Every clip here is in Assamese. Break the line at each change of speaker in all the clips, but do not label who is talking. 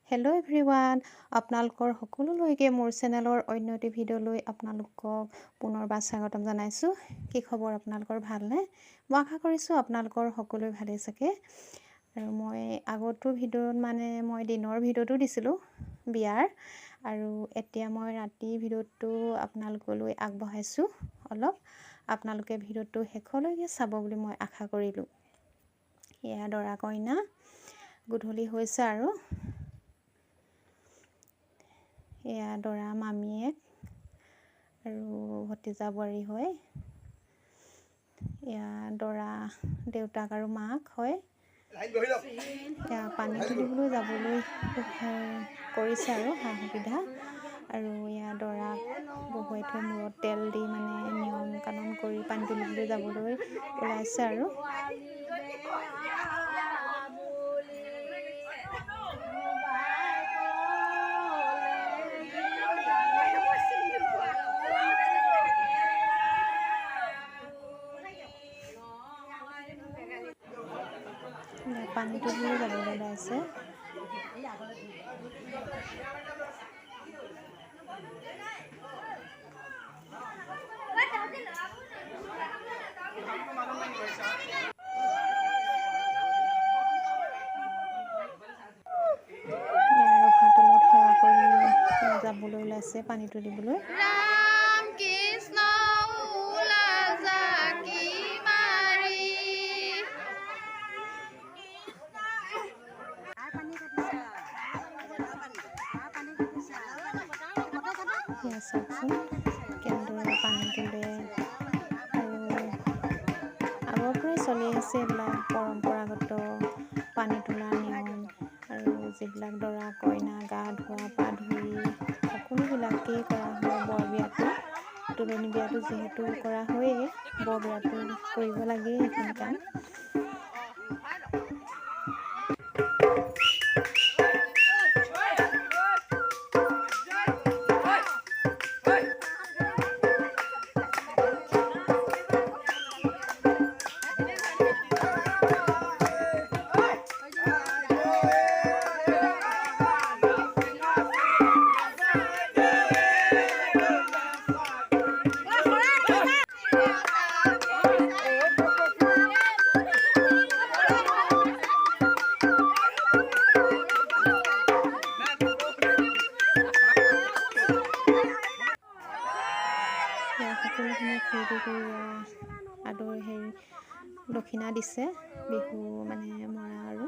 হেল্ল' এভৰিৱান, আপোনালোকৰ সকলোলৈকে মোৰ চেনেলৰ অন্য এটি ভিডিঅ'লৈ আপোনালোকক পুনৰবাৰ স্বাগতম জনাইছোঁ। কি খবৰ আপোনালোকৰ, ভালনে? মই আশা কৰিছোঁ আপোনালোকৰ সকলোৱে ভালেই চাগে। আৰু মই আগতো ভিডিঅ'ত মই দিনৰ ভিডিঅ'টো দিছিলোঁ বিয়াৰ, আৰু এতিয়া মই ৰাতিৰ ভিডিঅ'টো আপোনালোকলৈ আগবঢ়াইছোঁ। আপোনালোকে ভিডিঅ'টো শেষলৈকে চাব বুলি মই আশা কৰিলোঁ। এয়া দৰা কইনা, গধূলি হৈছে আৰু এয়া দৰা মামীয়েক আৰু ভতিজা বোৱাৰী হয়। এয়া দৰা দেউতাক আৰু মাক হয়। এয়া পানী তুলিবলৈ যাবলৈ কৰিছে আৰু সা সুবিধা। আৰু এয়া দৰাক বহুৱাই থৈ মূৰত তেল দি নিয়ম কানুন কৰি পানী তুলিবলৈ যাবলৈ ওলাইছে আৰু পানী তুলিবলৈ যাবলৈ ওলাইছে। ৰভাতলত সেৱা কৰি যাবলৈ ওলাইছে পানী তুলিবলৈ। চাওকচোন কেনেদৰে পানী তোলে। আৰু আগৰ পৰাই চলি আহিছে এইবিলাক পৰম্পৰাগত পানী তোলাৰ নিয়ম। আৰু যিবিলাক দৰা কইনা গা ধোৱা পা ধুই সকলোবিলাকেই কৰা হয় বৰ বিয়াটো। তুলনি বিয়াটো যিহেতু কৰা হয়েই, বৰ বিয়াটো কৰিব লাগেই এইখিনি কাম। সকলোখিনি ফূৰ্তি কৰি আদৰ দক্ষিণা দিছে, বিহু মৰা আৰু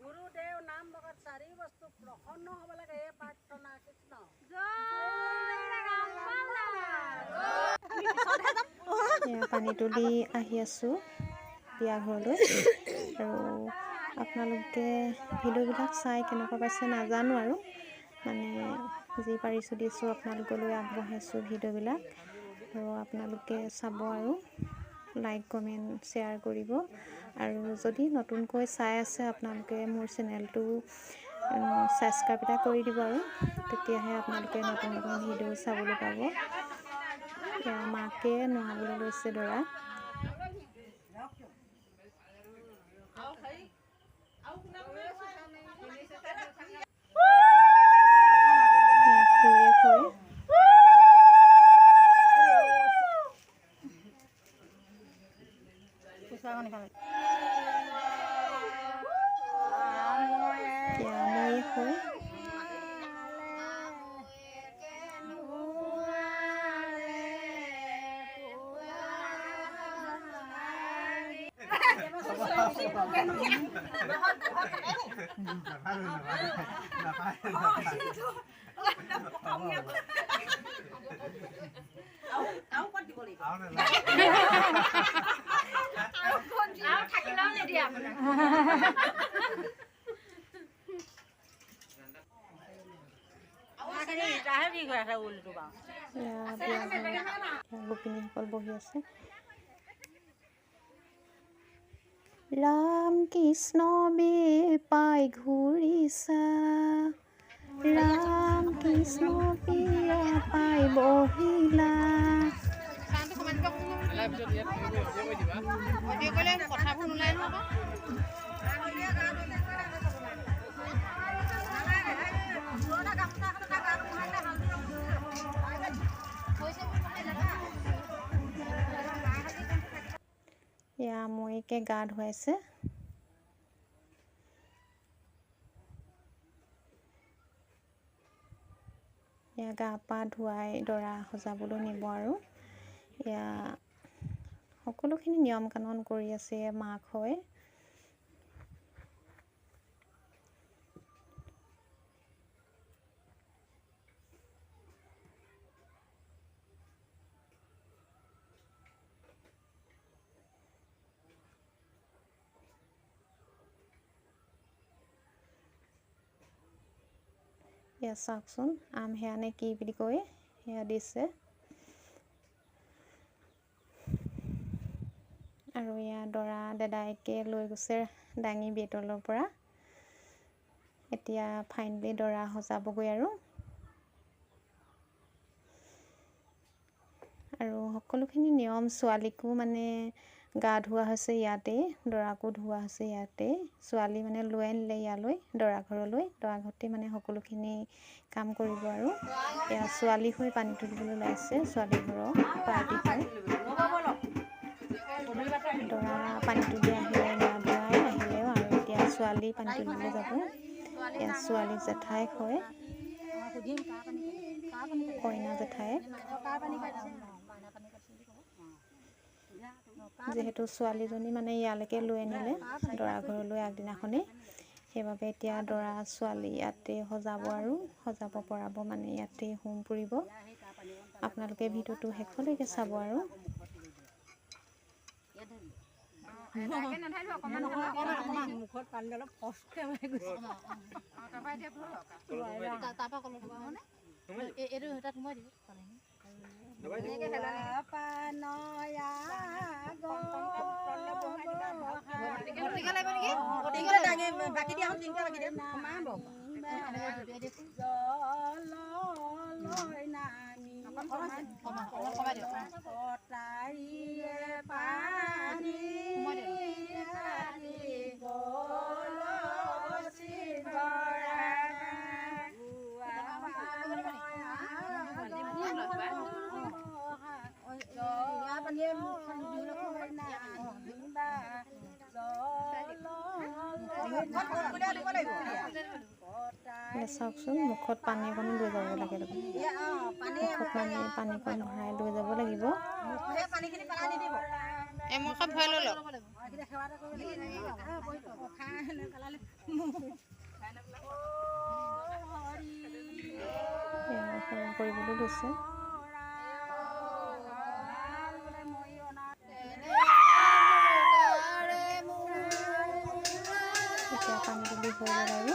গুৰুদেৱ নাম লগত চাৰি বস্তু প্ৰসন্ন হ'ব লাগে, এই প্ৰাৰ্থনা কৃষ্ণ।
পানী তুলি আহি আছোঁ বিয়া ঘৰলৈ। আৰু আপোনালোকে ভিডিঅ'বিলাক চাই কেনেকুৱা পাইছে নাজানো, আৰু যি পাৰিছোঁ দিছোঁ আপোনালোকলৈ আগবঢ়াইছোঁ ভিডিঅ'বিলাক। আৰু আপোনালোকে চাব আৰু লাইক কমেণ্ট শ্বেয়াৰ কৰিব। আৰু যদি নতুনকৈ চাই আছে আপোনালোকে মোৰ চেনেলটো ছাবস্ক্ৰাইব এটা কৰি দিব, আৰু তেতিয়াহে আপোনালোকে নতুন নতুন ভিডিঅ' চাবলৈ পাব। মাকে নোৱাবলৈ লৈছে দৰা। গোপিনীসকল বহি আছে। ৰাম কৃষ্ণ বেপাই ঘূৰিছা, ৰাম কৃষ্ণ পিয়া পাই বহিলা। এয়া মৈকে গা ধুৱাইছে। এয়া গা পা ধুৱাই দৰা সজাবলৈ নিব আৰু এয়া সকলোখিনি নিয়ম কানুন কৰি আছে মাক হয়। এয়া চাওকচোন আম সেয়া নে কি বুলি কয় সেয়া দিছে। আৰু এয়া দৰা দাদাইকে লৈ গৈছে দাঙি বেতলৰ পৰা। এতিয়া ফাইনেলি দৰা সজাবগৈ আৰু সকলোখিনি নিয়ম ছোৱালীকো মানে গা ধুওৱা হৈছে ইয়াতে, দৰাকো ধুওৱা হৈছে ইয়াতে। ছোৱালী মানে লৈ আনিলে ইয়ালৈ দৰা ঘৰলৈ, দৰা ঘৰতে মানে সকলোখিনি কাম কৰিব আৰু এয়া ছোৱালী হৈ পানী তুলিবলৈ ওলাইছে। ছোৱালী ঘৰৰ পাৰ্টি হয়। দৰা পানী তুলি আহিলে, গা ধুৱাই আহিলেও আৰু এতিয়া ছোৱালী পানী তুলিবলৈ যাব। এয়া ছোৱালী জেঠাইক হয়, কইনা জেঠাইক। যিহেতু ছোৱালীজনী মানে ইয়ালৈকে লৈ আনিলে দৰা ঘৰলৈ আগদিনাখনেই, সেইবাবে এতিয়া দৰা ছোৱালী ইয়াতে সজাব আৰু সজাব পৰাব মানে ইয়াতে হোম পুৰিব। আপোনালোকে ভিডিঅ'টো শেষলৈকে চাব আৰু
মুখত পানী অলপ কষ্টকে ওলাই গৈছে।
চাওকচোন মুখত পানী অকণ লৈ যাব লাগে, মুখত মানে পানীকণ ভৰাই লৈ যাব লাগিব। সেৱা কৰিবলৈ লৈছে। এতিয়া পানী তুলি হৈ গ'ল আৰু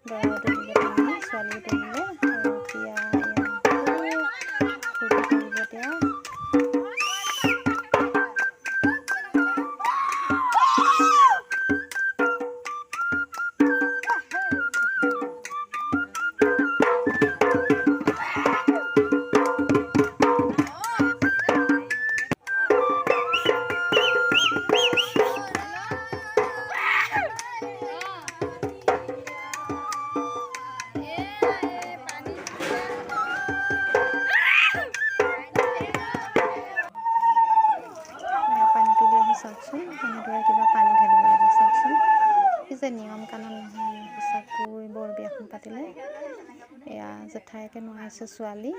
দৰাও তুলিলে পানী, ছোৱালীও তুলিলে আৰু এতিয়া ফূৰ্তি কৰিব এতিয়া। চাওকচোন এনেদৰে কিবা পানী ঢালিব লাগে। চাওকচোন এই যে নিয়ম কানুন নহয়, সঁচাকৈ বৰ বিয়াখন পাতিলে। এয়া জেঠাইকে নোৱাইছে ছোৱালী,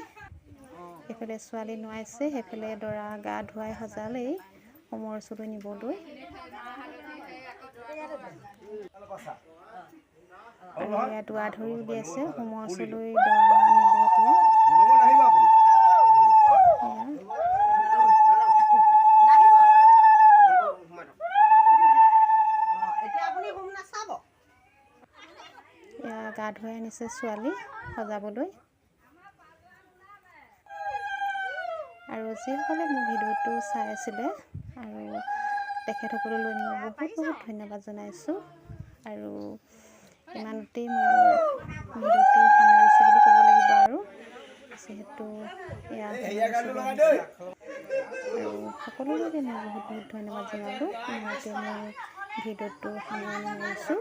সেইফালে ছোৱালী নোৱাইছে, সেইফালে দৰা গা ধুৱাই সজালেই হোমৰ ওচৰলৈ নিবলৈ। আৰু এয়া দুৱা ধৰি উলিয়াইছে হোমৰ ওচৰলৈ দৰা নিব এতিয়া। গা ধুৱাই আনিছে ছোৱালী সজাবলৈ। আৰু যিসকলে মোৰ ভিডিঅ'টো চাই আছিলে আৰু তেখেতসকললৈ মই বহুত বহুত ধন্যবাদ জনাইছোঁ। আৰু ইমানতেই মোৰ ভিডিঅ'টো সামৰিছোঁ বুলি ক'ব লাগিব আৰু যিহেতু এয়া আৰু সকলোলৈকে মই বহুত বহুত ধন্যবাদ জনালোঁ। ইমানতে মোৰ ভিডিঅ'টো সামৰণি মাৰিছোঁ।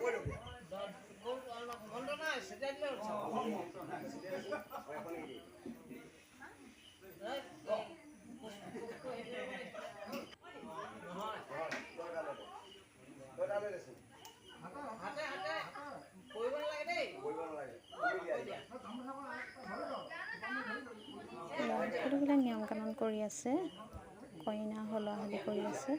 সকলোবিলাক নিয়ম কানুন কৰি আছে, কইনা হলা হলি কৰি আছে।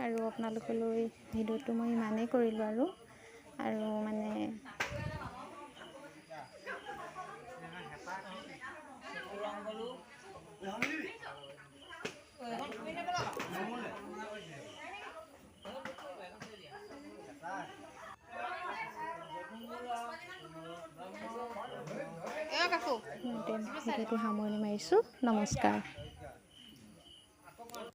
আৰু আপোনালোকলৈ ভিডিঅ'টো মই ইমানেই কৰিলোঁ আৰু মানে ভিডিঅ'টো সামৰণি মাৰিছোঁ। নমস্কাৰ।